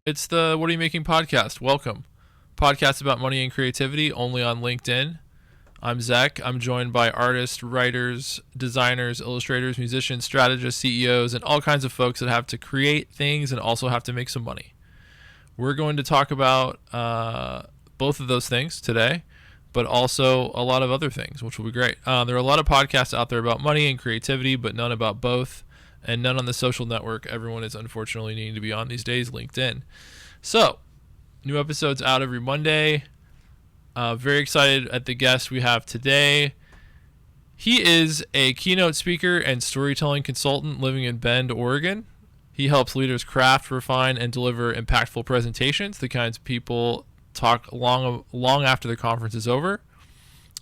It's the What Are You Making podcast. Welcome. Podcast about money and creativity only on LinkedIn. I'm Zech. I'm joined by artists, writers, designers, illustrators, musicians, strategists, CEOs, and all kinds of folks that have to create things and also have to make some money. We're going to talk about both of those things today, but also a lot of other things, which will be great. There are a lot of podcasts out there about money and creativity, but none about both, and none on the social network everyone is unfortunately needing to be on these days, LinkedIn. So, new episodes out every Monday. Very excited at the guest we have today. He is a keynote speaker and storytelling consultant living in Bend, Oregon. He helps leaders craft, refine, and deliver impactful presentations, the kinds of people talk long after the conference is over,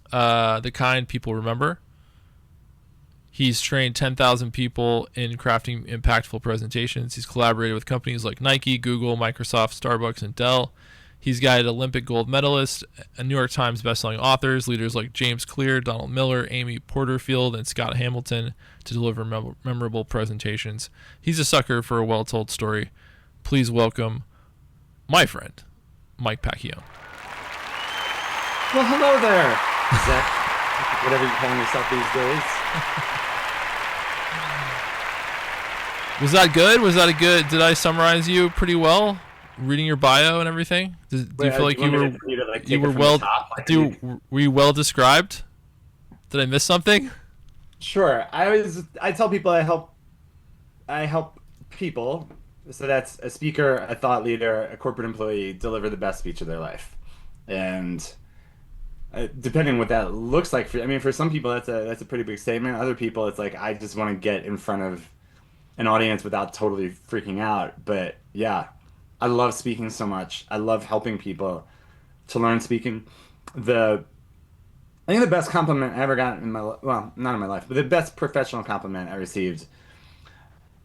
the kind people remember. He's trained 10,000 people in crafting impactful presentations. He's collaborated with companies like Nike, Google, Microsoft, Starbucks, and Dell. He's guided Olympic gold medalists, New York Times bestselling authors, leaders like James Clear, Donald Miller, Amy Porterfield, and Scott Hamilton to deliver memorable presentations. He's a sucker for a well-told story. Please welcome my friend, Mike Pacchione. Well, hello there, Zech. Whatever you're calling yourself these days. Was that good? Did I summarize you pretty well? Reading your bio and everything? Do you feel like were you well described? Did I miss something? Sure. I tell people I help people. So that's a speaker, a thought leader, a corporate employee deliver the best speech of their life. And depending what that looks like for some people that's a pretty big statement. Other people it's like I just want to get in front of an audience without totally freaking out. But yeah, I love speaking so much. I love helping people to learn speaking. I think the best compliment I ever got in well, not in my life, but the best professional compliment I received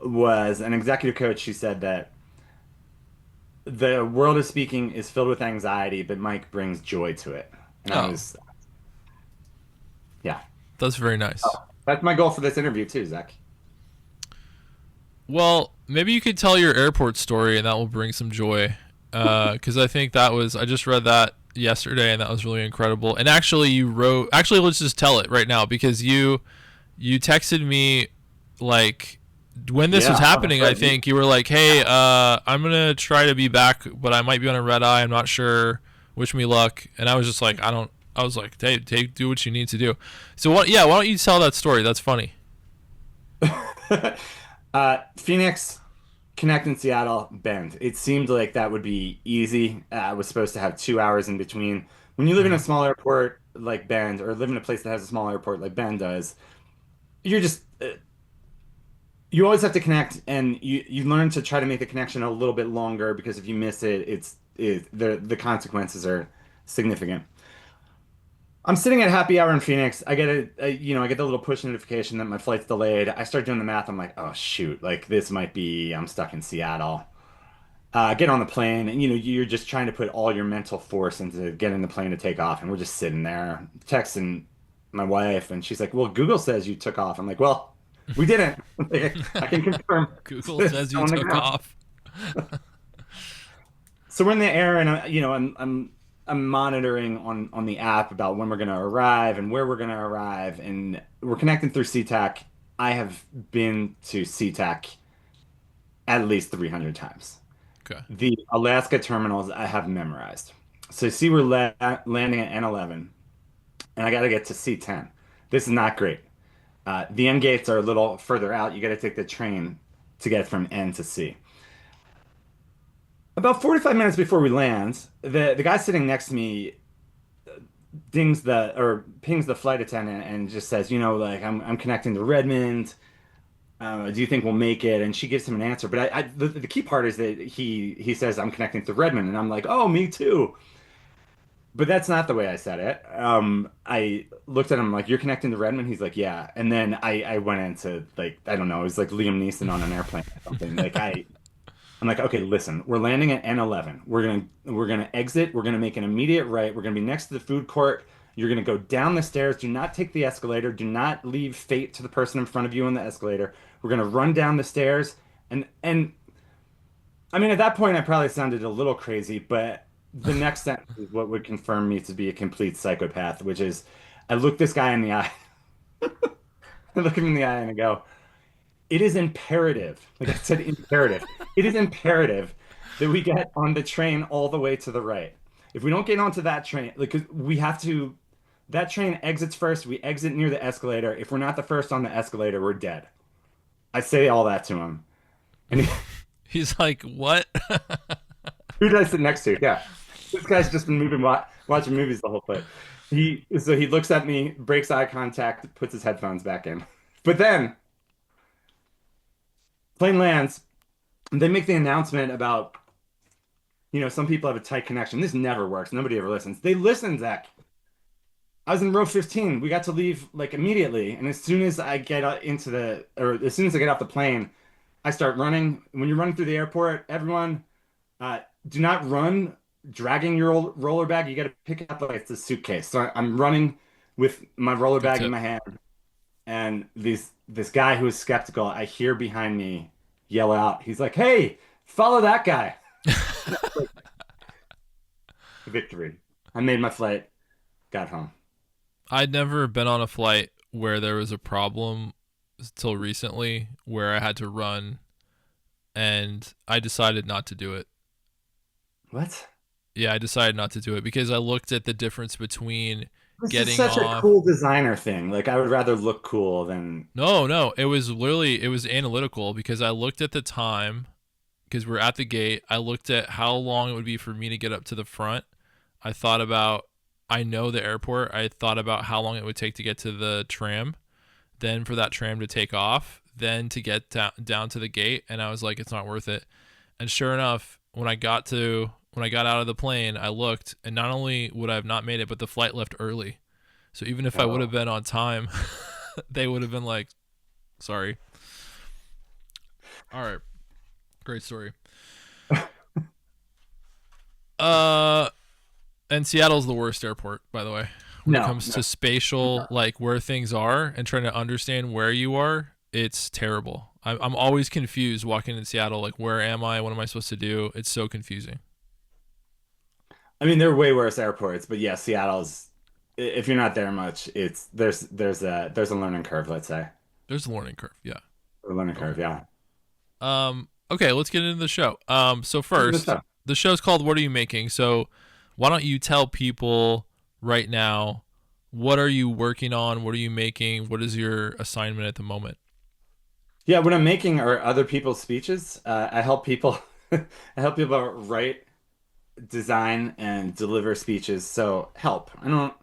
was an executive coach who said that the world of speaking is filled with anxiety, but Mike brings joy to it. And I was, yeah. That's very nice. That's my goal for this interview too, Zach. Well, maybe you could tell your airport story and that will bring some joy. Because I think I just read that yesterday and that was really incredible. And actually let's just tell it right now because you texted me like when this was happening, I think you were like, hey, I'm going to try to be back, but I might be on a red eye. I'm not sure. Wish me luck. And I was just like, I was like, hey, do what you need to do. So why don't you tell that story? That's funny. Phoenix, connect in Seattle, Bend. It seemed like that would be easy. I was supposed to have 2 hours in between. When you live in a small airport like Bend, or live in a place that has a small airport like Bend does, you're just you always have to connect, and you learn to try to make the connection a little bit longer because if you miss it, the consequences are significant. I'm sitting at happy hour in Phoenix. I get I get the little push notification that my flight's delayed. I start doing the math. I'm like, oh shoot, like this might be, I'm stuck in Seattle. Get on the plane, and you're just trying to put all your mental force into getting the plane to take off. And we're just sitting there texting my wife, and she's like, well, Google says you took off. I'm like, well, we didn't. I can confirm. Google says you took off. So we're in the air, and I'm monitoring on the app about when we're going to arrive and where we're going to arrive, and we're connecting through SeaTac. I have been to SeaTac at least 300 times. Okay. The Alaska terminals I have memorized. So see, we're landing at N11, and I got to get to C10. This is not great. The end gates are a little further out. You got to take the train to get from N to C. About 45 minutes before we land, the guy sitting next to me pings the flight attendant and just says, like I'm connecting to Redmond. Do you think we'll make it? And she gives him an answer. But the key part is that he says I'm connecting to Redmond, and I'm like, oh, me too. But that's not the way I said it. I looked at him like, you're connecting to Redmond? He's like, yeah. And then I went into like, I don't know, it was like Liam Neeson on an airplane or something. I'm like, okay, listen, we're landing at N11. We're gonna exit. We're gonna make an immediate right. We're gonna be next to the food court. You're gonna go down the stairs. Do not take the escalator. Do not leave fate to the person in front of you on the escalator. We're gonna run down the stairs, and I mean, at that point, I probably sounded a little crazy, but the next sentence is what would confirm me to be a complete psychopath, which is I look this guy in the eye, I look him in the eye and I go, it is imperative, like I said, imperative. It is imperative that we get on the train all the way to the right. If we don't get onto that train, like 'cause we have to, that train exits first. We exit near the escalator. If we're not the first on the escalator, we're dead. I say all that to him. And He's like, what? who did I sit next to? Yeah. This guy's just been watching movies the whole flight. So he looks at me, breaks eye contact, puts his headphones back in. But then plane lands, and they make the announcement about, some people have a tight connection. This never works. Nobody ever listens. They listen, Zach. I was in row 15. We got to leave like immediately. And as soon as I get or as soon as I get off the plane, I start running. When you're running through the airport, everyone, do not run dragging your roller bag. You got to pick it up like it's a suitcase. So I'm running with my roller Good bag in tip. my hand, and this guy who is skeptical, I hear behind me yell out. He's like, "Hey, follow that guy!" Like, victory. I made my flight, got home. I'd never been on a flight where there was a problem till recently where I had to run and I decided not to do it. What? Yeah, I decided not to do it because I looked at the difference between This is getting such a off. cool designer thing. Like, I would rather look cool than. No, no, it was analytical because I looked at the time because we're at the gate. I looked at how long it would be for me to get up to the front. I thought about I know the airport. I thought about how long it would take to get to the tram, then for that tram to take off, then to get down to the gate, and I was like, it's not worth it. And sure enough, when I got out of the plane, I looked, and not only would I have not made it, but the flight left early. So even if I would have Oh. been on time, they would have been like, sorry. All right, great story. Uh, and Seattle's the worst airport, by the way, when it No, comes no. to spatial, like where things are and trying to understand where you are. It's terrible. I'm always confused walking in Seattle. Like, where am I? What am I supposed to do? It's so confusing. I mean, they're way worse airports, but yeah, Seattle's. If you're not there much, there's a learning curve. Let's say There's a learning curve. Yeah. a learning Okay. curve. Yeah. Okay, let's get into the show. So Good first, stuff. the show's called What Are You Making? So why don't you tell people right now, what are you working on? What are you making? What is your assignment at the moment? Yeah, what I'm making are other people's speeches. I help people. I help people write, design, and deliver speeches. So help. I don't.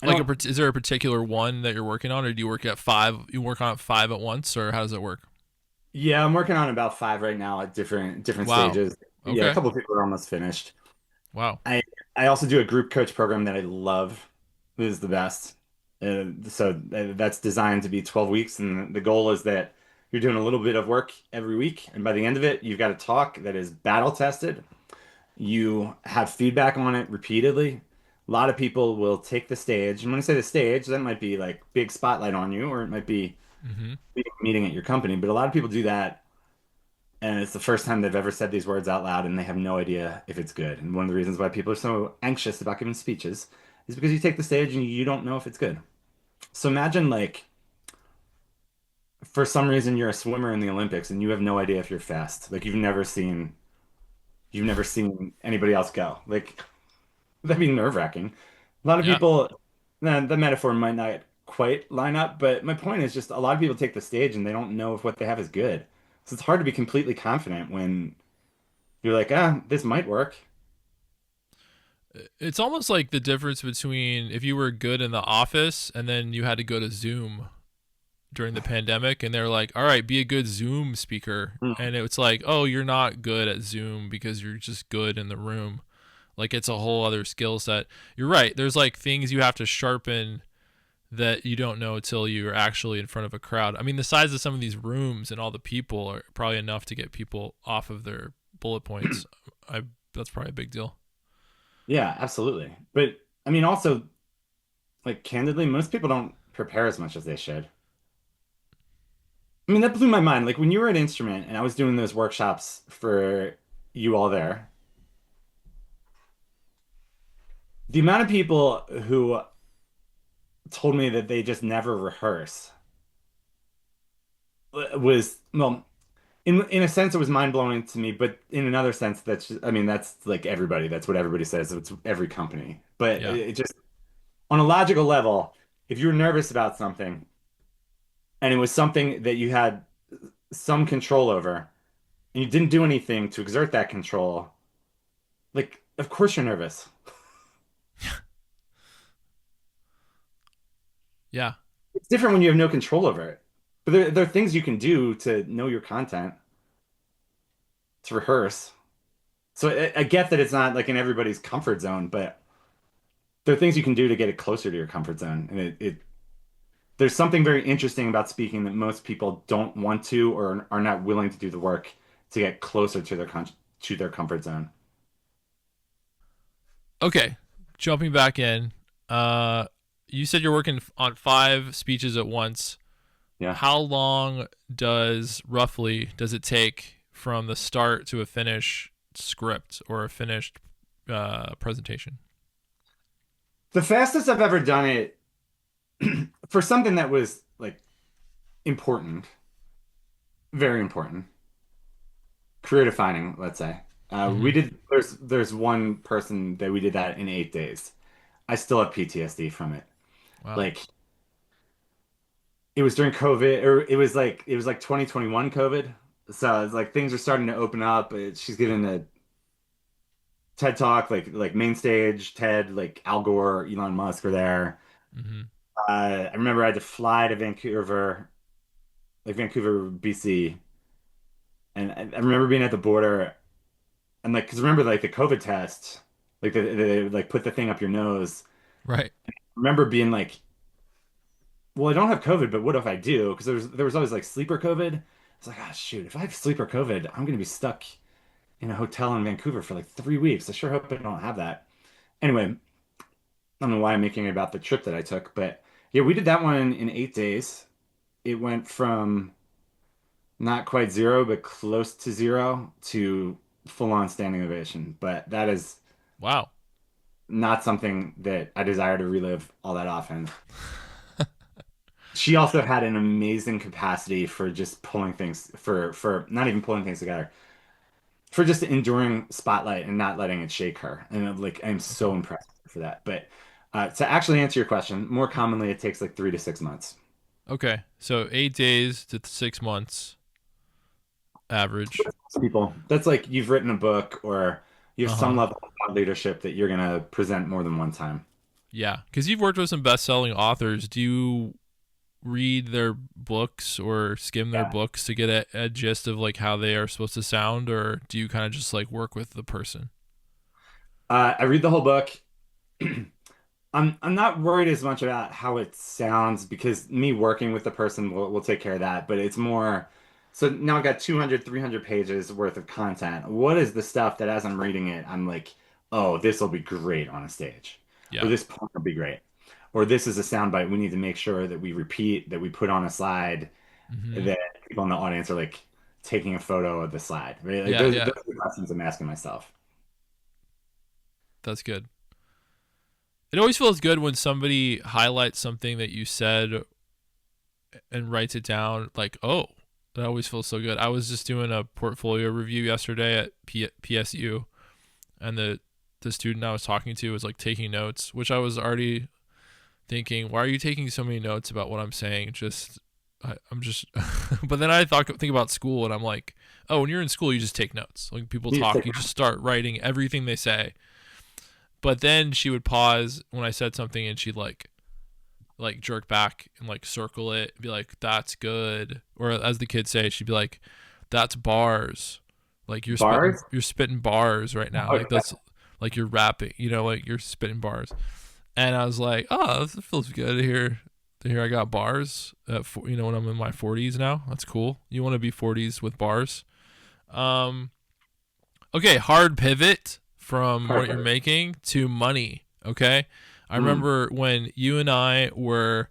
I Like, don't. is there a particular one that you're working on, or do you work at five? You work on five at once, or how does it work? Yeah, I'm working on about five right now at different Wow. stages. Yeah, a Okay. couple of people are almost finished. Wow. I I also do a group coach program that I love. It is the best. That's designed to be 12 weeks, and the goal is that you're doing a little bit of work every week, and by the end of it, you've got a talk that is battle tested. You have feedback on it repeatedly. A lot of people will take the stage, and when I say the stage, that might be like big spotlight on you, or it might be Mm-hmm. a meeting at your company. But a lot of people do that, and it's the first time they've ever said these words out loud, and they have no idea if it's good. And one of the reasons why people are so anxious about giving speeches is because you take the stage and you don't know if it's good. So imagine like for some reason you're a swimmer in the Olympics and you have no idea if you're fast. Like you've never seen anybody else go. Like that'd be nerve-wracking. A lot of Yeah. people, the metaphor might not quite line up, but my point is just a lot of people take the stage and they don't know if what they have is good. So it's hard to be completely confident when you're like, this might work. It's almost like the difference between if you were good in the office and then you had to go to Zoom during the pandemic and they're like, all right, be a good Zoom speaker. Mm. And it's like, oh, you're not good at Zoom because you're just good in the room. Like, it's a whole other skill set. You're right. There's like things you have to sharpen that you don't know until you're actually in front of a crowd. I mean, the size of some of these rooms and all the people are probably enough to get people off of their bullet points. I That's probably a big deal. Yeah, absolutely. But I mean, also, like, candidly, most people don't prepare as much as they should. I mean, that blew my mind. Like when you were at Instrument and I was doing those workshops for you all there, the amount of people who told me that they just never rehearse was, well, in a sense, it was mind blowing to me, but in another sense, that's just, I mean, that's like everybody. That's what everybody says. It's every company. But Yeah. it just on a logical level, if you were nervous about something and it was something that you had some control over and you didn't do anything to exert that control, like, of course you're nervous. Yeah. It's different when you have no control over it. But there are things you can do to know your content, to rehearse. So I get that it's not like in everybody's comfort zone, but there are things you can do to get it closer to your comfort zone. And there's something very interesting about speaking that most people don't want to or are not willing to do the work to get closer to their comfort zone. Okay. Jumping back in. You said you're working on 5 speeches at once. Yeah. How long does it take from the start to a finished script or a finished presentation? The fastest I've ever done it for something that was like important, very important, career defining, let's say. We Mm-hmm. did, there's one person that we did that in 8 days. I still have PTSD from it. Wow. Like it was during COVID, or it was like 2021 COVID. So it's like things are starting to open up. She's giving a TED talk, like main stage TED, like Al Gore, Elon Musk are there. Mm-hmm. I remember I had to fly to Vancouver, like Vancouver, BC, and I remember being at the border and like, because remember like the COVID test, like they like put the thing up your nose. Right. I remember being like, well, I don't have COVID, but what if I do? Because there was always like sleeper COVID. It's like, ah, shoot, if I have sleeper COVID, I'm gonna be stuck in a hotel in Vancouver for like 3 weeks. I sure hope I don't have that. Anyway, I don't know why I'm making it about the trip that I took, but yeah, we did that one in 8 days. It went from not quite zero, but close to zero to full on standing ovation. But that is Wow. not something that I desire to relive all that often. She also had an amazing capacity for just pulling things for not even pulling things together, for just enduring spotlight and not letting it shake her. And like I'm Okay. so impressed for that. But to actually answer your question, more commonly it takes like 3 to 6 months. Okay. So 8 days to 6 months average. People, that's like you've written a book or you have Uh some huh. level of thought leadership that you're gonna present more than one time. Yeah. Because you've worked with some best-selling authors. Do you read their books or skim their Yeah. books to get a gist of like how they are supposed to sound, or do you kind of just like work with the person? I read the whole book. I'm not worried as much about how it sounds because me working with the person will take care of that. But it's more so now I've got 200, 300 pages worth of content. What is the stuff that as I'm reading it, I'm like, oh, this will be great on a stage, or Yeah. this point will be great, or this is a soundbite we need to make sure that we repeat, that we put on a slide, Mm-hmm. that people in the audience are like taking a photo of the slide. Right? Like Yeah. those Yeah. are the questions I'm asking myself. That's good. It always feels good when somebody highlights something that you said and writes it down. Like, oh, that always feels so good. I was just doing a portfolio review yesterday at PSU, and the student I was talking to was like taking notes, which I was already thinking, why are you taking so many notes about what I'm saying? I'm just, but then think about school, and I'm like, oh, when you're in school, you just take notes. Like people You just talk, take- you just start writing everything they say. But then she would pause when I said something, and she'd like jerk back and like circle it, be like, "That's good," or as the kids say, she'd be like, "That's bars." Like Bars? you're spitting bars right now. Like Okay. that's like you're rapping, like you're spitting bars. And I was like, "Oh, this feels good to hear." To hear I got bars when I'm in my 40s now. That's cool. You want to be 40s with bars. Um, okay, hard pivot from what you're Perfect. making to money. Okay, I Mm. remember when you and I were,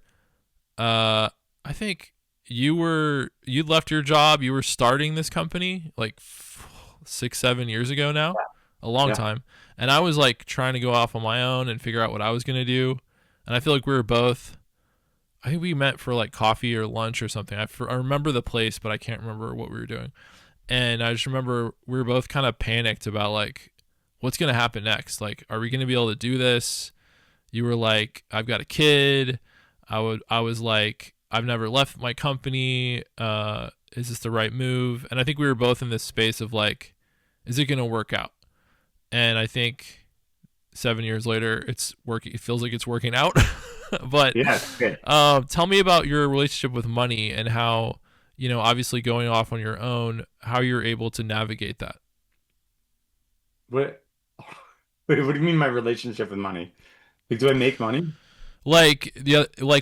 I think you'd left your job, you were starting this company like 6-7 years ago now, a long Yeah. time, and I was like trying to go off on my own and figure out what I was gonna do, and I feel like we were both. I think we met for like coffee or lunch or something. I remember the place, but I can't remember what we were doing. And I just remember we were both kind of panicked about like what's gonna happen next. Like, are we gonna be able to do this? You were like, I've got a kid. I was like, I've never left my company. Is this the right move? And I think we were both in this space of like, is it gonna work out? And I think 7 years later, it's working. It feels like it's working out. But Yeah. Good. tell me about your relationship with money and how, obviously going off on your own, how you're able to navigate that. What, what do you mean my relationship with money? Like, do I make money? Like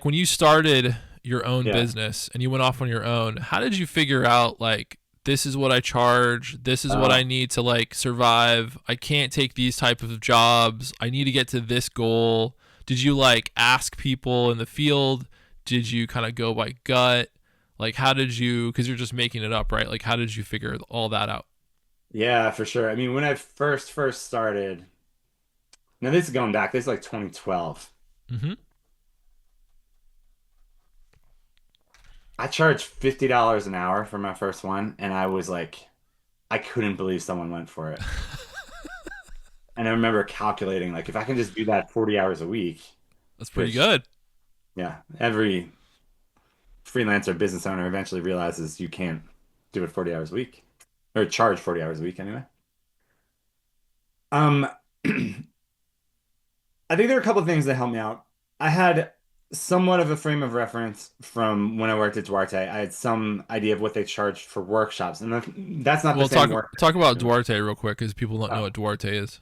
when you started your own Yeah. business and you went off on your own, how did you figure out like this is what I charge, this is what I Oh, need to like survive. I can't take these type of jobs. I need to get to this goal. Did you like ask people in the field? Did you kind of go by gut? Like how did you, cuz you're just making it up, right? Like how did you figure all that out? yeah, for sure. I mean, when I first started, now this is going back, this is like 2012. Mhm. I charged $50 an hour for my first one, and I was like, I couldn't believe someone went for it. And I remember calculating, like, if I can just do that 40 hours a week, That's pretty which, good. yeah, every freelancer business owner eventually realizes you can't do it 40 hours a week or charge 40 hours a week anyway. Um, I think there are a couple of things that helped me out. I had somewhat of a frame of reference from when I worked at Duarte. I had some idea of what they charged for workshops, and that's not the Well, same talk work. talk about Duarte real quick cuz people don't know Oh. what Duarte is.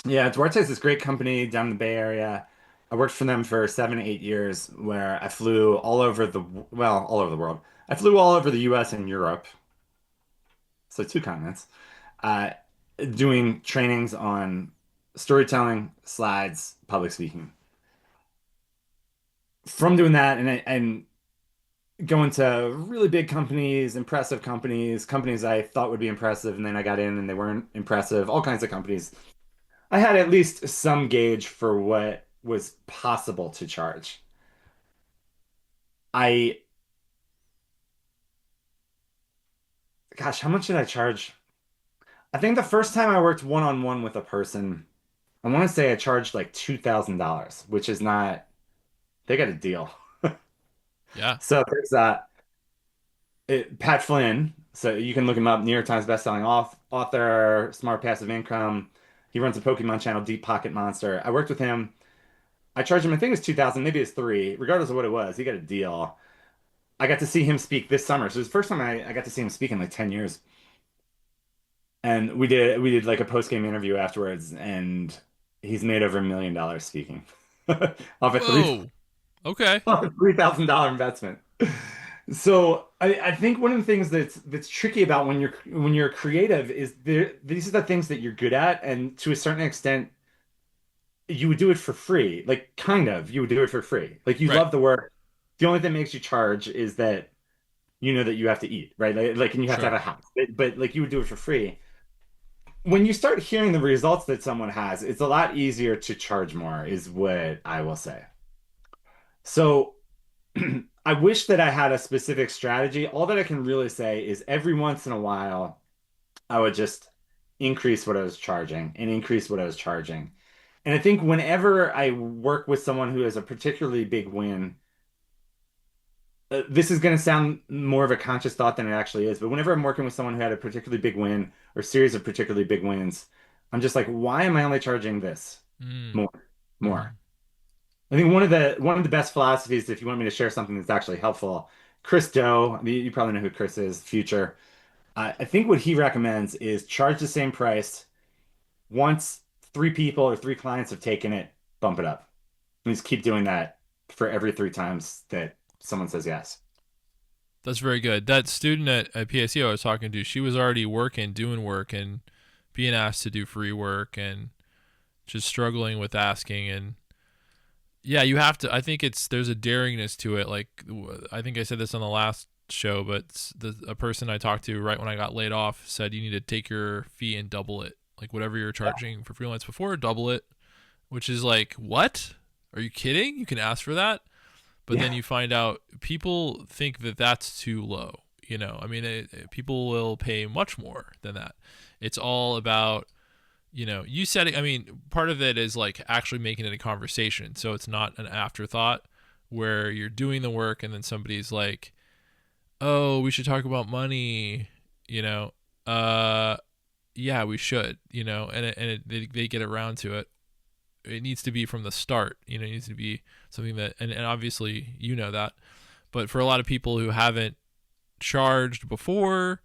Yeah, Duarte is this great company down in the Bay Area. I worked for them for 7, 8 years, where I flew all over all over the world. I flew all over the US and Europe, so two continents, uh, doing trainings on storytelling, slides, public speaking. From doing that and going to really big companies, impressive companies, companies I thought would be impressive, and then I got in and they weren't impressive, all kinds of companies. I had at least some gauge for what was possible to charge. I, gosh, how much did I charge? I think the first time I worked one-on-one with a person, I want to say I charged like $2,000, which is not, they got a deal. Yeah. So there's Pat Flynn. So you can look him up, New York Times bestselling author, smart passive income. He runs a Pokemon channel, Deep Pocket Monster. I worked with him. I charged him, I think it was 2000, maybe it's three. Regardless of what it was, he got a deal. I got to see him speak this summer. So it was the first time I got to see him speak in like 10 years. And we did like a post-game interview afterwards, and he's made over $1 million speaking off a three Whoa. Okay. off a $3,000 investment. So I think one of the things that's tricky about when you're creative is these are the things that you're good at, and to a certain extent, you would do it for free. Like kind of, you would do it for free. Like you Right. love the work. The only thing that makes you charge is that you know that you have to eat, right? And you have to have Sure. a house. But like you would do it for free. When you start hearing the results that someone has, it's a lot easier to charge more, is what I will say. So I wish that I had a specific strategy. All that I can really say is every once in a while, I would just increase what I was charging and increase what I was charging. And I think whenever I work with someone who has a particularly big win, this is going to sound more of a conscious thought than it actually is, but whenever I'm working with someone who had a particularly big win or series of particularly big wins, I'm just like, why am I only charging this Mm. more, more? Mm. I think one of the best philosophies, if you want me to share something that's actually helpful, Chris Do, you probably know who Chris is, Future. I think what he recommends is charge the same price once three people or three clients have taken it, bump it up. And just keep doing that for every three times that someone says yes. That's very good. That student at PSU I was talking to, she was already working, doing work, and being asked to do free work and just struggling with asking. And yeah, you have to. I think there's a daringness to it. Like I think I said this on the last show, but a person I talked to right when I got laid off said you need to take your fee and double it. Like whatever you're charging for freelance before, double it, which is like, what? Are you kidding? You can ask for that? But then Yeah. you find out people think that that's too low. I mean, people will pay much more than that. It's all about, you said it. I mean, part of it is like actually making it a conversation. So it's not an afterthought where you're doing the work and then somebody's like, oh, we should talk about money, you know, uh, yeah, we should, they get around to it. It needs to be from the start, it needs to be something that, and obviously, that, but for a lot of people who haven't charged before,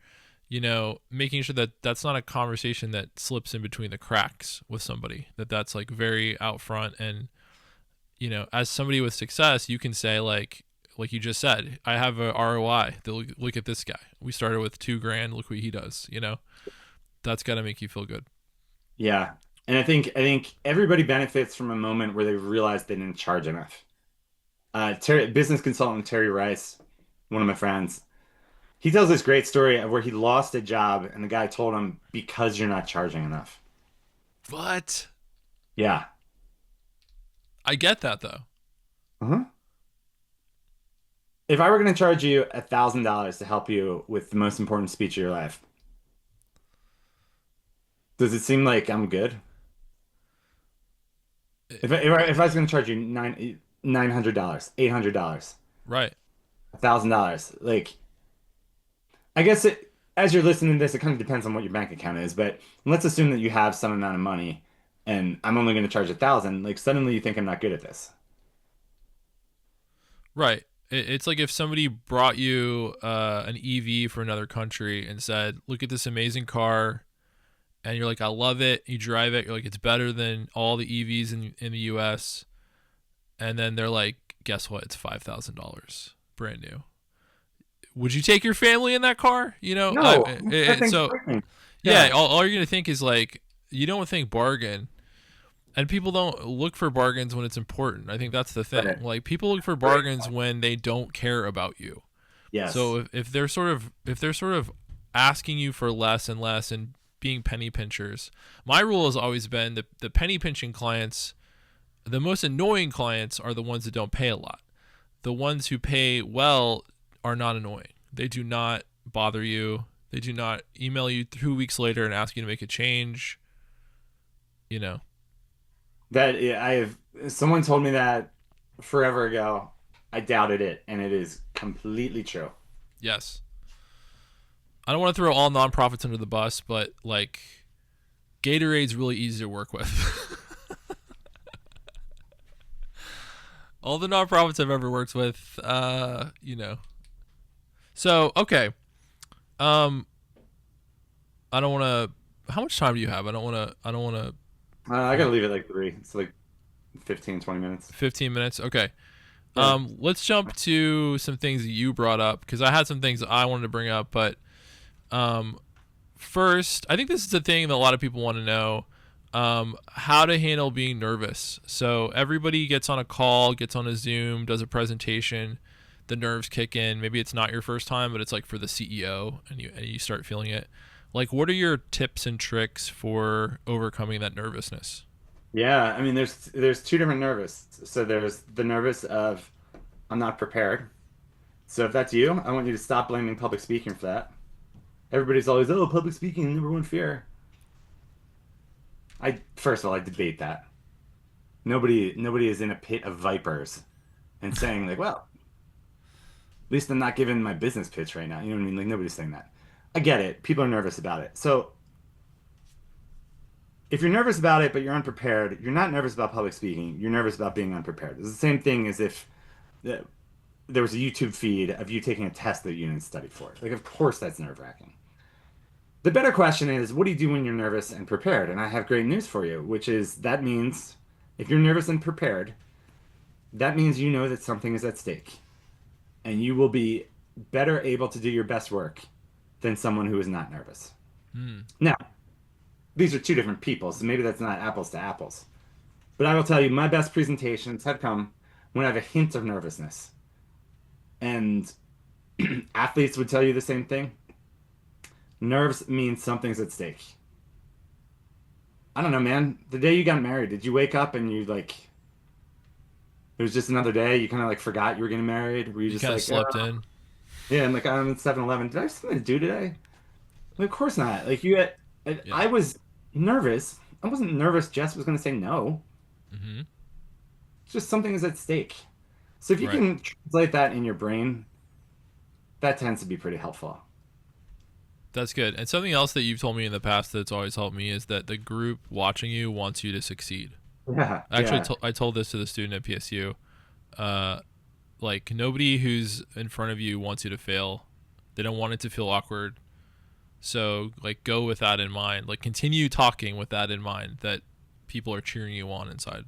making sure that that's not a conversation that slips in between the cracks with somebody, that's like very out front. And, as somebody with success, you can say like you just said, I have a ROI. Look at this guy. We started with $2,000. Look what he does. That's got to make you feel good. Yeah. And I think everybody benefits from a moment where they realize they didn't charge enough. Business consultant Terry Rice, one of my friends, he tells this great story of where he lost a job and the guy told him, because you're not charging enough. What? Yeah. I get that though. Uh-huh. If I were going to charge you $1,000 to help you with the most important speech of your life, does it seem like I'm good? If I was going to charge you $900, $800, Right. $1,000, like I guess as you're listening to this, it kind of depends on what your bank account is, but let's assume that you have some amount of money and I'm only going to charge 1,000. Like suddenly you think I'm not good at this. Right. It's like if somebody brought you an EV for another country and said, look at this amazing car. And you're like, I love it. You drive it. You're like, it's better than all the EVs in the US. And then they're like, guess what? It's $5,000 brand new. Would you take your family in that car? No, that thing's So frightening. yeah, Yeah, all you're gonna think is like, you don't think bargain, and people don't look for bargains when it's important. I think that's the thing. right. Like people look for bargains when they don't care about you. Yes. So if they're sort of asking you for less and less and being penny pinchers, my rule has always been that the penny pinching clients, the most annoying clients, are the ones that don't pay a lot. The ones who pay well are not annoying. They do not bother you. They do not email you 2 weeks later and ask you to make a change. You know. That yeah, I have someone told me that forever ago. I doubted it, and it is completely true. Yes. I don't want to throw all nonprofits under the bus, but like Gatorade's really easy to work with. All the nonprofits I've ever worked with, So okay, um, I don't want to. How much time do you have? I don't want to. I don't want to. I gotta leave it like three. It's like 15, 20 minutes. 15 minutes. Okay. Yeah. Let's jump to some things that you brought up because I had some things that I wanted to bring up, but um, first, I think this is the thing that a lot of people want to know. How to handle being nervous. So everybody gets on a call, gets on a Zoom, does a presentation. The nerves kick in. Maybe it's not your first time, but it's like for the CEO, and you start feeling it. Like, what are your tips and tricks for overcoming that nervousness? Yeah, I mean, there's two different nervous. So there's the nervous of I'm not prepared. So if that's you, I want you to stop blaming public speaking for that. Everybody's always, oh, public speaking, number one fear. I first of all, I debate that. Nobody is in a pit of vipers and saying like, well, at least I'm not giving my business pitch right now. You know what I mean? Like nobody's saying that. I get it. People are nervous about it. So if you're nervous about it, but you're unprepared, you're not nervous about public speaking. You're nervous about being unprepared. It's the same thing as if uh, there was a YouTube feed of you taking a test that you didn't study for. Like, of course, that's nerve-wracking. The better question is, what do you do when you're nervous and prepared? And I have great news for you, which is that means if you're nervous and prepared, that means you know that something is at stake, and you will be better able to do your best work than someone who is not nervous. Hmm. Now, these are two different people, so maybe that's not apples to apples. But I will tell you, my best presentations have come when I have a hint of nervousness. And Athletes would tell you the same thing. Nerves means something's at stake. I don't know, man. The day you got married, did you wake up and you like it was just another day? You kind of like forgot you were getting married? Were you You just kind of like, slept in. yeah, and like I'm at 7-Eleven. Did I have something to do today? Like, of course not. Like you had, Yeah. I was nervous. I wasn't nervous Jess was going to say no. Hmm. It's just something is at stake. So if you Right. can translate that in your brain, that tends to be pretty helpful. That's good. And something else that you've told me in the past that's always helped me is that the group watching you wants you to succeed. Yeah, Actually, yeah. I told this to the student at PSU. Uh, like nobody who's in front of you wants you to fail. They don't want it to feel awkward. So like go with that in mind. Like continue talking with that in mind that people are cheering you on inside.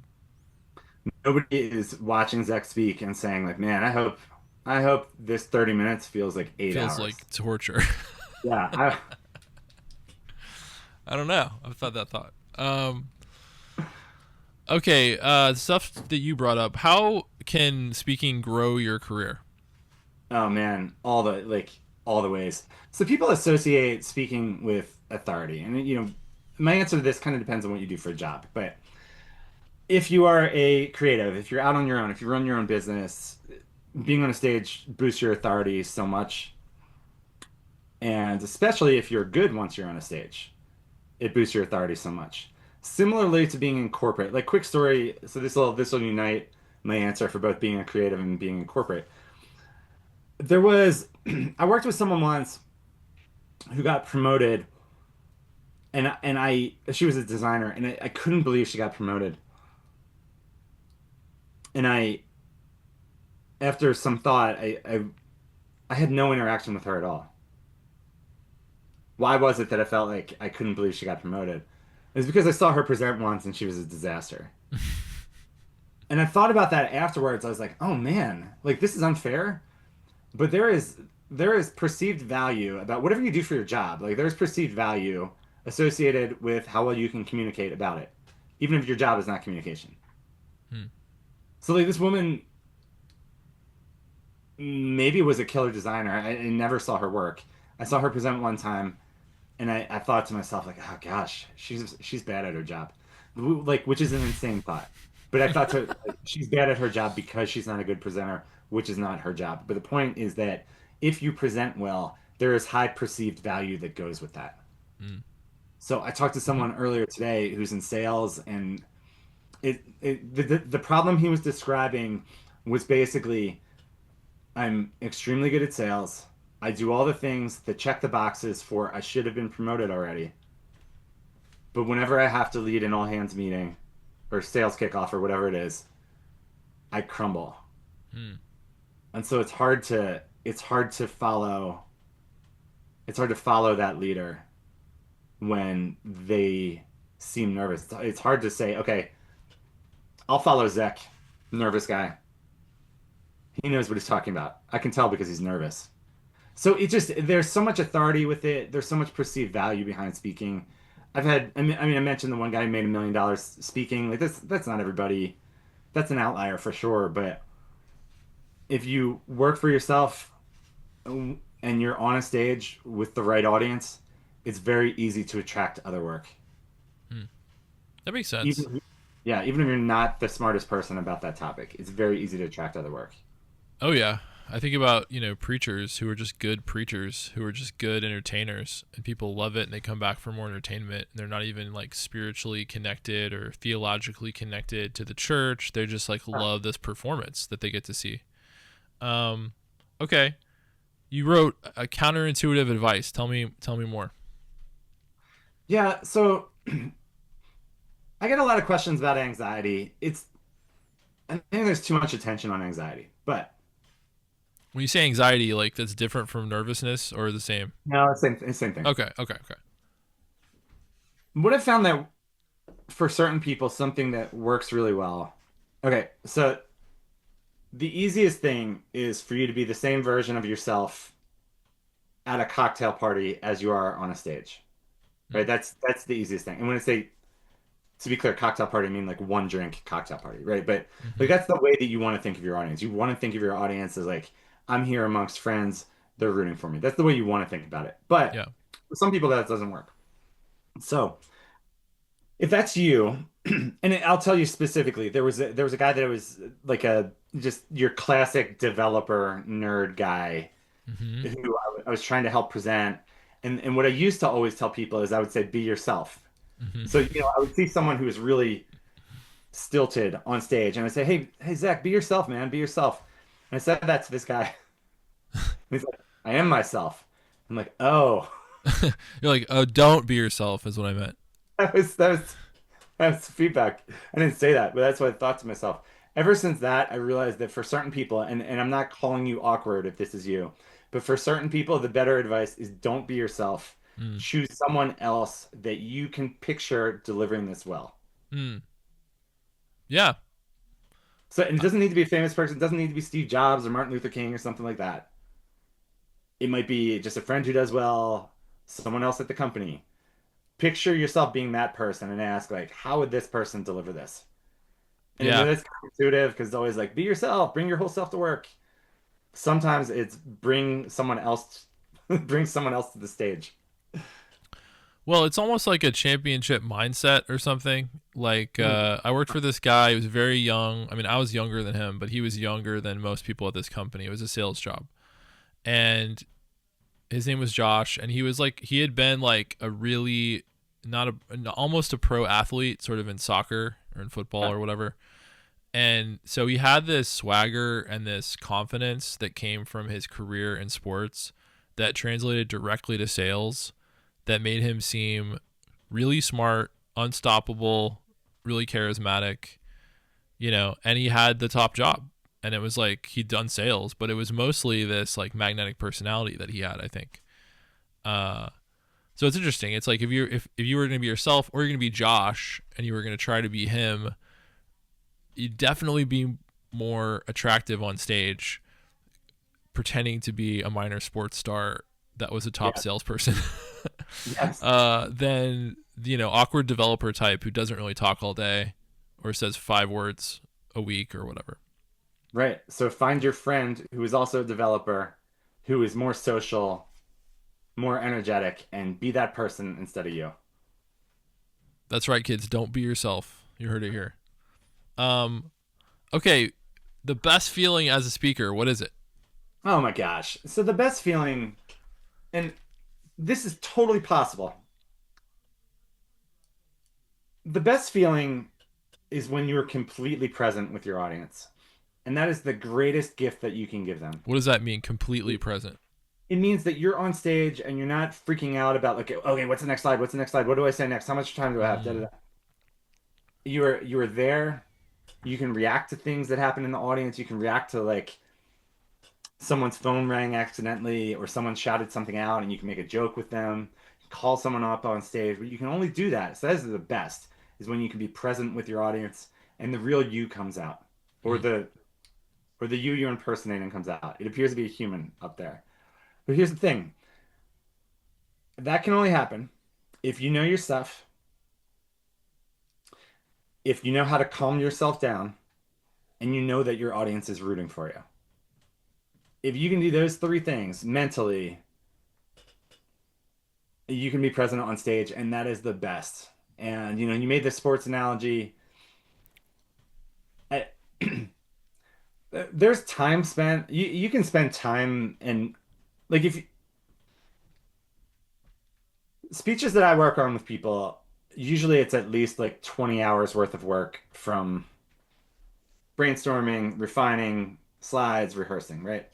Nobody is watching Zech speak and saying like, man, I hope this 30 minutes feels like eight Feels hours. like torture. Yeah, I, I don't know. I've had that thought. Okay, stuff that you brought up. How can speaking grow your career? oh man, all the ways. So people associate speaking with authority, and my answer to this kind of depends on what you do for a job. But if you are a creative, if you're out on your own, if you run your own business, being on a stage boosts your authority so much, and especially if you're good once you're on a stage, it boosts your authority so much. Similarly to being in corporate, like quick story. So this will unite my answer for both being a creative and being in corporate. There was I worked with someone once who got promoted, and she was a designer, and I couldn't believe she got promoted. And I after some thought, I had no interaction with her at all. Why was it that I felt like I couldn't believe she got promoted? It was because I saw her present once and she was a disaster. And I thought about that afterwards. I was like, oh man, like this is unfair. But there is perceived value about whatever you do for your job. Like there's perceived value associated with how well you can communicate about it, even if your job is not communication. Hmm. So like this woman maybe was a killer designer. I never saw her work. I saw her present one time, and I thought to myself like, oh gosh, she's bad at her job, like which is an insane thought. But I thought to like, she's bad at her job because she's not a good presenter, which is not her job. But the point is that if you present well, there is high perceived value that goes with that. Mm. So I talked to someone earlier today who's in sales, and the problem he was describing was basically I'm extremely good at sales. I do all the things that check the boxes for I should have been promoted already. But whenever I have to lead an all hands meeting or sales kickoff or whatever it is, I crumble. Hmm. And so it's hard to follow that leader when they seem nervous. It's hard to say, okay, I'll follow Zech, nervous guy. He knows what he's talking about. I can tell because he's nervous. So there's so much authority with it. There's so much perceived value behind speaking. I mentioned the one guy who made $1 million speaking. Like that's not everybody. That's an outlier for sure. But if you work for yourself and you're on a stage with the right audience, it's very easy to attract other work. Hmm. That makes sense. Even, yeah, even if you're not the smartest person about that topic, it's very easy to attract other work. Oh yeah. I think about, preachers who are just good preachers, who are just good entertainers, and people love it and they come back for more entertainment. And they're not even like spiritually connected or theologically connected to the church. They just like love this performance that they get to see. Um, okay. You wrote a counterintuitive advice. Tell me more. Yeah, so I get a lot of questions about anxiety. I think there's too much attention on anxiety, but When you say anxiety, like that's different from nervousness or the same? no, it's the same thing. Okay, okay, okay. What I've found that for certain people, something that works really well. Okay, so the easiest thing is for you to be the same version of yourself at a cocktail party as you are on a stage, right? Mm, That's the easiest thing. And when I say to be clear, cocktail party, I mean like one drink cocktail party, right? But mm-hmm. like that's the way that you want to think of your audience. You want to think of your audience as like, I'm here amongst friends. they're rooting for me. That's the way you want to think about it. But Yeah. for some people that doesn't work. So if that's you, and I'll tell you specifically, there was a guy that was like a just your classic developer nerd guy Mm-hmm. who I was trying to help present. And what I used to always tell people is I would say, be yourself. So, Mm-hmm. I would see someone who was really stilted on stage and I'd say, hey, Zach, be yourself, man, be yourself. And I said that to this guy. And he's like, I am myself. I'm like, oh, You're like, oh, don't be yourself, is what I meant. that was feedback. I didn't say that, but that's what I thought to myself. Ever since that, I realized that for certain people, and I'm not calling you awkward if this is you, but for certain people, the better advice is don't be yourself. Mm. Choose someone else that you can picture delivering this well. Mm. Yeah. So, and it doesn't need to be a famous person. It doesn't need to be Steve Jobs or Martin Luther King or something like that. It might be just a friend who does well, someone else at the company. Picture yourself being that person and ask, like, how would this person deliver this? And then Yeah. it's counterintuitive because it's always like, be yourself, bring your whole self to work. Sometimes it's bring someone else to the stage. Well, it's almost like a championship mindset or something. Like Hmm. I worked for this guy. He was very young. I mean, I was younger than him, but he was younger than most people at this company. It was a sales job, and his name was Josh. And he was like, he had been like a really not a almost a pro athlete, sort of in soccer or in football Yeah. or whatever. And so he had this swagger and this confidence that came from his career in sports that translated directly to sales that made him seem really smart, unstoppable, really charismatic, and he had the top job. And it was like he'd done sales, but it was mostly this like magnetic personality that he had, I think. Uh, so it's interesting. It's like if you were going to be yourself or you're going to be Josh and you were going to try to be him, you'd definitely be more attractive on stage pretending to be a minor sports star that was a top Yeah. salesperson Yes. than awkward developer type who doesn't really talk all day or says 5 words a week or whatever. Right. So find your friend who is also a developer, who is more social, more energetic, and be that person instead of you. That's right, kids. Don't be yourself. You heard it here. Um, okay, the best feeling as a speaker. What is it? Oh my gosh. So the best feeling, and this is totally possible. The best feeling is when you're completely present with your audience. And that is the greatest gift that you can give them. What does that mean? Completely present. It means that you're on stage and you're not freaking out about like, okay, what's the next slide? What's the next slide? What do I say next? How much time do I have? Da, da, Mm, da. You are there. You can react to things that happen in the audience. You can react to like someone's phone rang accidentally or someone shouted something out and you can make a joke with them, call someone up on stage, but you can only do that. So that's the best is when you can be present with your audience and the real you comes out or mm, the you you're impersonating comes out. It appears to be a human up there. But here's the thing. That can only happen if you know your stuff, if you know how to calm yourself down, and you know that your audience is rooting for you. If you can do those three things mentally, you can be present on stage, and that is the best. And you made the sports analogy. I- There's time spent. You can spend time and like if speeches that I work on with people, usually it's at least like 20 hours worth of work from brainstorming, refining, slides, rehearsing, right?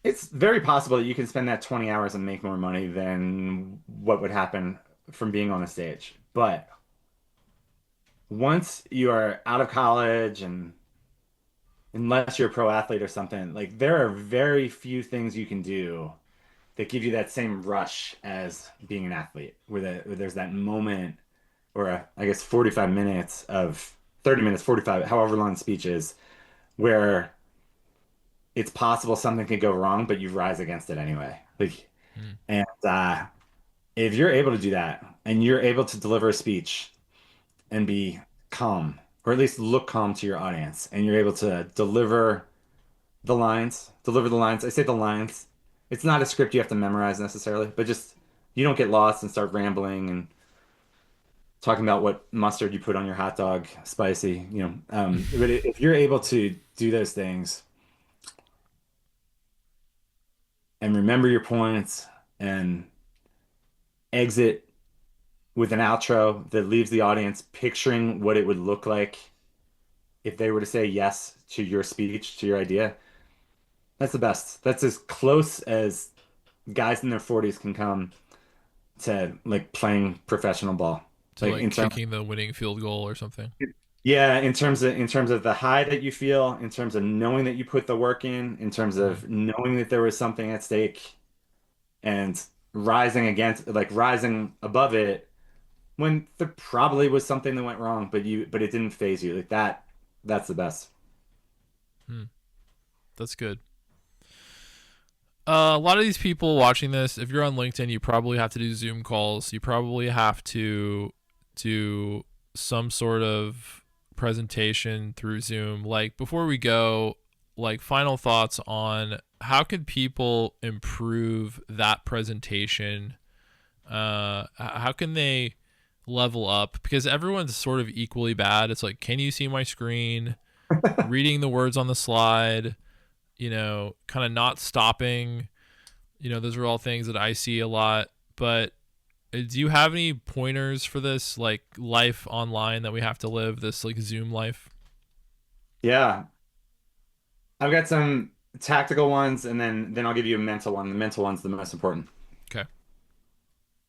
It's very possible that you can spend that 20 hours and make more money than what would happen from being on a stage. But once you are out of college and unless you're a pro athlete or something, like there are very few things you can do that give you that same rush as being an athlete, where there's that moment or I guess 45 minutes of 30 minutes, 45, however long the speech is, where it's possible something could go wrong, but you rise against it anyway. Like, mm. and if you're able to do that and you're able to deliver a speech and be calm, or at least look calm to your audience, and you're able to deliver the lines, deliver the lines. I say the lines. It's not a script you have to memorize necessarily, but just you don't get lost and start rambling and talking about what mustard you put on your hot dog, spicy, you know. But if you're able to do those things and remember your points and exit with an outro that leaves the audience picturing what it would look like if they were to say yes to your speech, to your idea, that's the best. That's as close as guys in their 40s can come to like playing professional ball. To Like like in terms, kicking the winning field goal or something. yeah, in terms of the high that you feel, in terms of knowing that you put the work in terms Hmm. of knowing that there was something at stake and rising against, like rising above it when there probably was something that went wrong, but it didn't phase you. Like that, that's the best. Hmm. That's good. A lot of these people watching this, if you're on LinkedIn, you probably have to do Zoom calls. You probably have to do some sort of presentation through Zoom. Like before we go, like final thoughts on how could people improve that presentation? How can they level up? Because everyone's sort of equally bad. It's like, can you see my screen? Reading the words on the slide, kind of not stopping. Those are all things that I see a lot. But do you have any pointers for this, like life online that we have to live, this like Zoom life? Yeah, I've got some tactical ones, and then I'll give you a mental one. The mental one's the most important. Okay.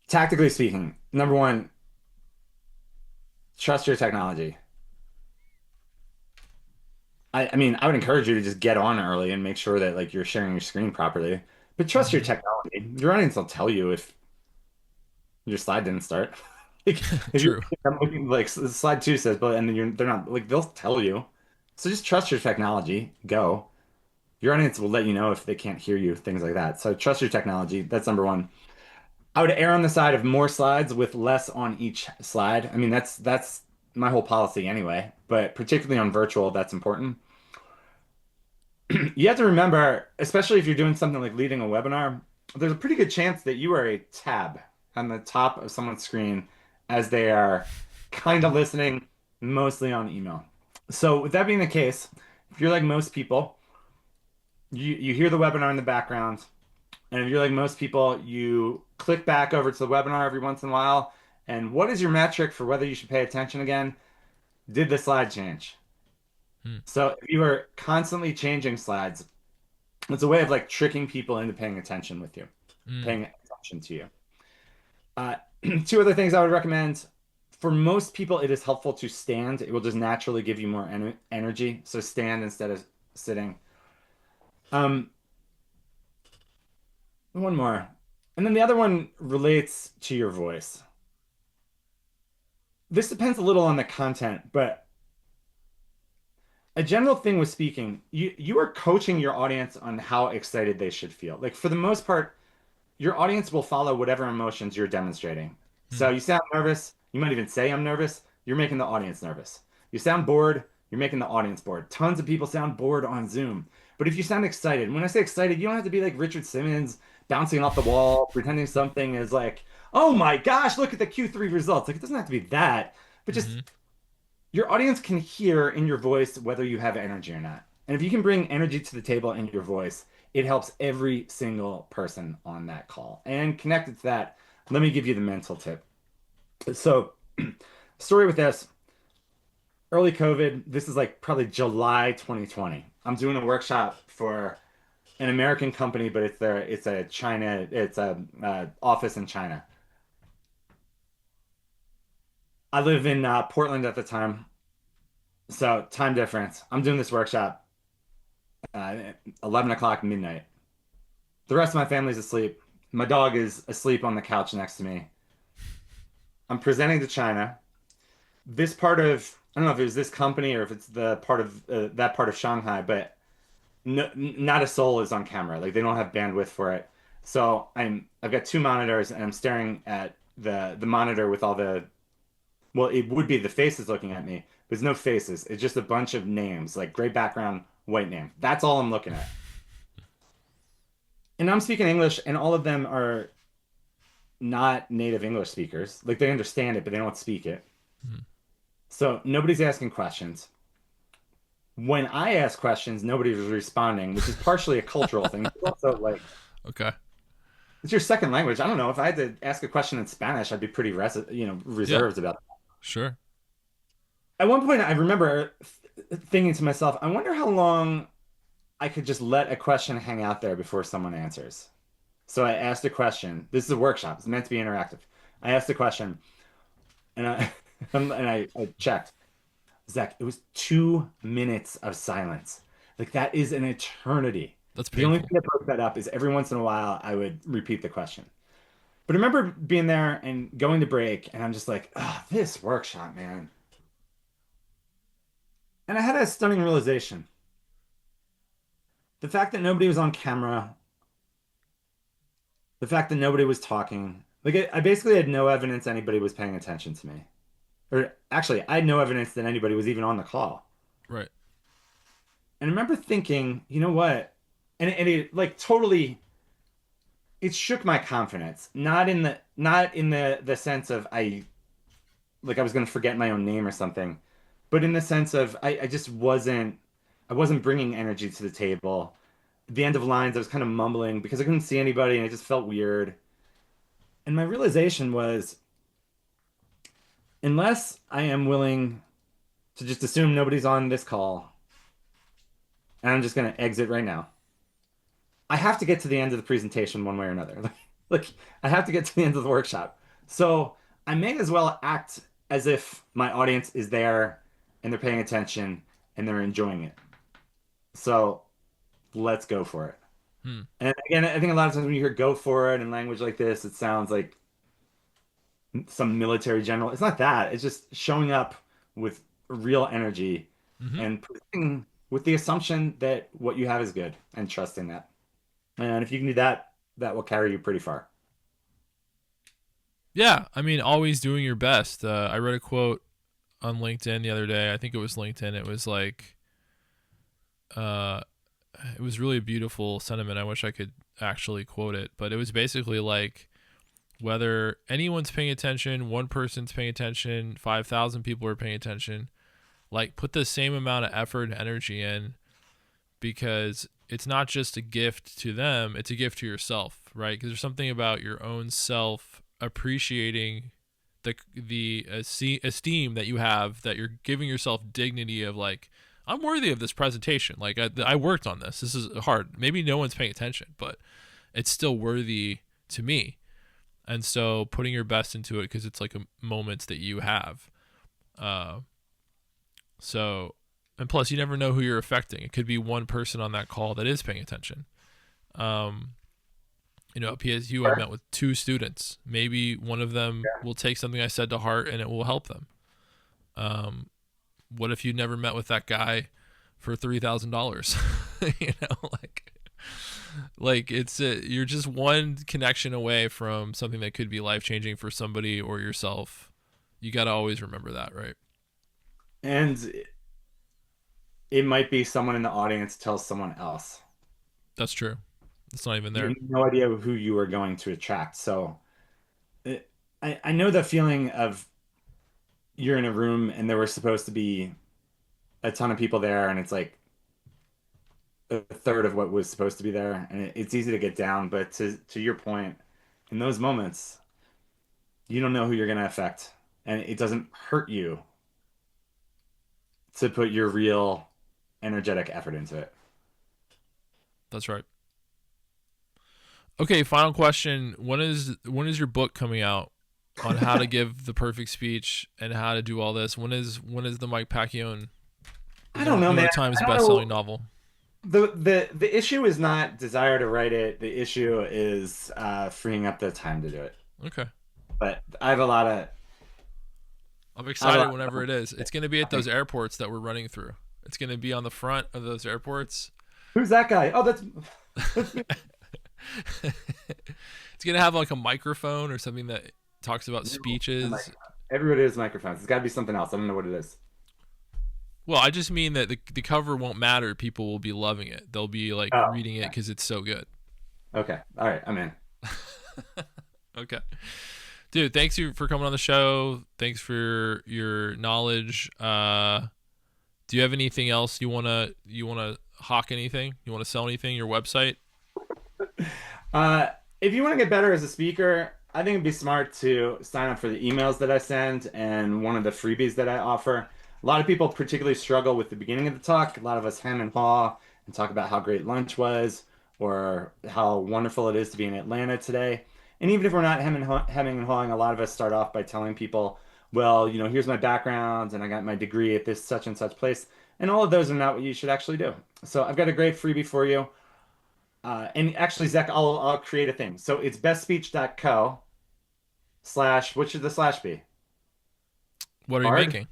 Tactically speaking, number one, trust your technology. I mean, I would encourage you to just get on early and make sure that like you're sharing your screen properly. But trust your Mm-hmm. technology. Your audience will tell you if your slide didn't start. Like if you True. I'm looking like slide two says, but and then they're not like they'll tell you. So just trust your technology. Go. Your audience will let you know if they can't hear you, things like that. So trust your technology. That's number one. I would err on the side of more slides with less on each slide. I mean, that's my whole policy anyway, but particularly on virtual, that's important. You have to remember, especially if you're doing something like leading a webinar, there's a pretty good chance that you are a tab on the top of someone's screen as they are kind of listening, mostly on email. So with that being the case, if you're like most people, you hear the webinar in the background, and if you're like most people, you click back over to the webinar every once in a while. And what is your metric for whether you should pay attention again? Did the slide change? Hmm. So if you are constantly changing slides, it's a way of like tricking people into paying attention with you, Mm. paying attention to you. Uh, two other things I would recommend. For most people, it is helpful to stand. It will just naturally give you more energy. So stand instead of sitting. Um, one more. And then the other one relates to your voice. This depends a little on the content, but a general thing with speaking, you are coaching your audience on how excited they should feel. Like for the most part, your audience will follow whatever emotions you're demonstrating. Hmm. So you sound nervous, you might even say I'm nervous, you're making the audience nervous. You sound bored, you're making the audience bored. Tons of people sound bored on Zoom. But if you sound excited, when I say excited, you don't have to be like Richard Simmons bouncing off the wall, pretending something is like, oh my gosh, look at the Q3 results. Like it doesn't have to be that, but just Mm-hmm. your audience can hear in your voice whether you have energy or not. And if you can bring energy to the table in your voice, it helps every single person on that call. And connected to that, let me give you the mental tip. So, story with this early COVID, this is like probably July 2020. I'm doing a workshop for an American company, but it's a office in China. I live in Portland at the time, so time difference. I'm doing this workshop 11 o'clock midnight. The rest of my family's asleep. My dog is asleep on the couch next to me. I'm presenting to China. This part of, I don't know if it was this company or if it's the part of that part of Shanghai, but no, not a soul is on camera. Like they don't have bandwidth for it. So I've got two monitors and I'm staring at the monitor with all the, well, it would be the faces looking at me. There's no faces. It's just a bunch of names, like gray background, white name. That's all I'm looking at. And I'm speaking English, and all of them are not native English speakers. Like they understand it, but they don't speak it. Mhm. So nobody's asking questions. When I ask questions, nobody was responding, which is partially a cultural thing. It's also like Okay. it's your second language. I don't know if I had to ask a question in Spanish, I'd be pretty Yeah. reserved about it. Sure. At one point, I remember thinking to myself, I wonder how long I could just let a question hang out there before someone answers. So I asked a question. This is a workshop. It's meant to be interactive. I asked a question, and I I checked. Zach, it was 2 minutes of silence. Like that is an eternity. That's The only thing painful. that broke that up is every once in a while I would repeat the question. But I remember being there and going to break, and I'm just like, oh, this workshop, man. And I had a stunning realization. The fact that nobody was on camera, the fact that nobody was talking, like I basically had no evidence anybody was paying attention to me. Or actually, I had no evidence that anybody was even on the call. Right. And I remember thinking, you know what? And it like totally it shook my confidence. Not in the sense of I was gonna forget my own name or something, but in the sense of I just wasn't bringing energy to the table. At the end of lines, I was kind of mumbling because I couldn't see anybody and it just felt weird. And my realization was, unless I am willing to just assume nobody's on this call, and I'm just gonna exit right now. I have to get to the end of the presentation one way or another. Like, I have to get to the end of the workshop. So I may as well act as if my audience is there and they're paying attention and they're enjoying it. So let's go for it. Hmm. And again, I think a lot of times when you hear go for it in language like this, it sounds like some military general. It's not that. It's just showing up with real energy Hmm. and presenting with the assumption that what you have is good and trusting that. And if you can do that, that will carry you pretty far. Yeah. I mean, always doing your best. I read a quote on LinkedIn the other day. I think it was LinkedIn. It was like, uh, it was really a beautiful sentiment. I wish I could actually quote it, but it was basically like whether anyone's paying attention, one person's paying attention, 5,000 people are paying attention, like put the same amount of effort and energy in, because it's not just a gift to them, it's a gift to yourself, right? Because there's something about your own self appreciating the esteem that you have, that you're giving yourself dignity of like, I'm worthy of this presentation. Like I worked on this. This is hard. Maybe no one's paying attention, but it's still worthy to me. And so putting your best into it because it's like a moments that you have. Uh, so, and plus you never know who you're affecting. It could be one person on that call that is paying attention. Um, at PSU, I met with 2 students. Maybe one of them will take something I said to heart and it will help them. What if you never met with that guy for $3,000? like you're just one connection away from something that could be life changing for somebody or yourself. You got to always remember that, right? And it might be someone in the audience tells someone else. That's true. It's not even You there. have no idea who you are going to attract. So I know the feeling of you're in a room and there were supposed to be a ton of people there, and it's like a third of what was supposed to be there, and it's easy to get down. But to your point, in those moments, you don't know who you're going to affect, and it doesn't hurt you to put your real energetic effort into it. That's right. Okay, final question. When is your book coming out on how to give the perfect speech and how to do all this? When is the Mike Pacchione I don't know, New man. York Times I don't best-selling know. novel? The issue is not desire to write it. The issue is freeing up the time to do it. Okay. But I have a lot of I'm I have a excited lot whenever it is. It's going to be at of those airports that we're running through. It's going to be on the front of those airports. Who's that guy? Oh, that's me. It's going to have like a microphone or something that talks about No, a speeches. microphone. Everybody has microphones. It's got to be something else. I don't know what it is. Well, I just mean that the cover won't matter. People will be loving it. They'll be like Oh, reading it okay. because it's so good. Okay. All right. I'm in. Okay. Dude, thanks you for coming on the show. Thanks for your knowledge. Do you have anything else you wanna hawk anything? You wanna sell anything? Your website? Uh, if you want to get better as a speaker, I think it'd be smart to sign up for the emails that I send and one of the freebies that I offer. A lot of people particularly struggle with the beginning of the talk. A lot of us hem and haw and talk about how great lunch was or how wonderful it is to be in Atlanta today. And even if we're not hemming and hawing, a lot of us start off by telling people, well, here's my background and I got my degree at this such and such place. And all of those are not what you should actually do. So I've got a great freebie for you. And actually, Zach, I'll create a thing. So it's bestspeech.co slash, what should the slash be? What are you Bard? making?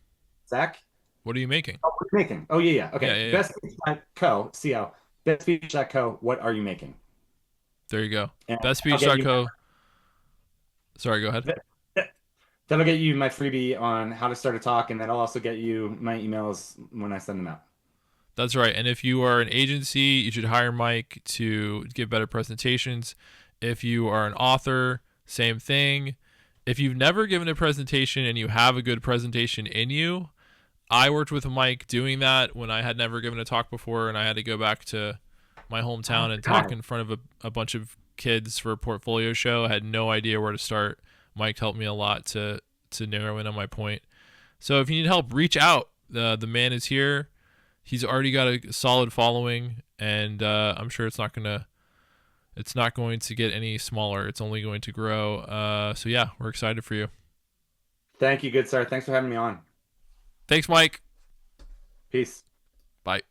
Zach? What are you making? Oh, what are you making? Oh, yeah, yeah. Yeah, Okay. yeah, yeah. Bestspeech.co, CO. Bestspeech.co, what are you making? There you go. And I'll get you, Bestspeech.co. Sorry, go ahead. that'll get you my freebie on how to start a talk, and that'll also get you my emails when I send them out. That's right. And if you are an agency, you should hire Mike to give better presentations. If you are an author, same thing. If you've never given a presentation and you have a good presentation in you, I worked with Mike doing that when I had never given a talk before and I had to go back to my Oh, hometown and talk God. in front of a bunch of kids for a portfolio show. I had no idea where to start. Mike helped me a lot to narrow in on my point. So if you need help, reach out. The man is here. He's already got a solid following, and I'm sure it's not going to get any smaller. It's only going to grow. So yeah, we're excited for you. Thank you, good sir. Thanks for having me on. Thanks, Mike. Peace. Bye.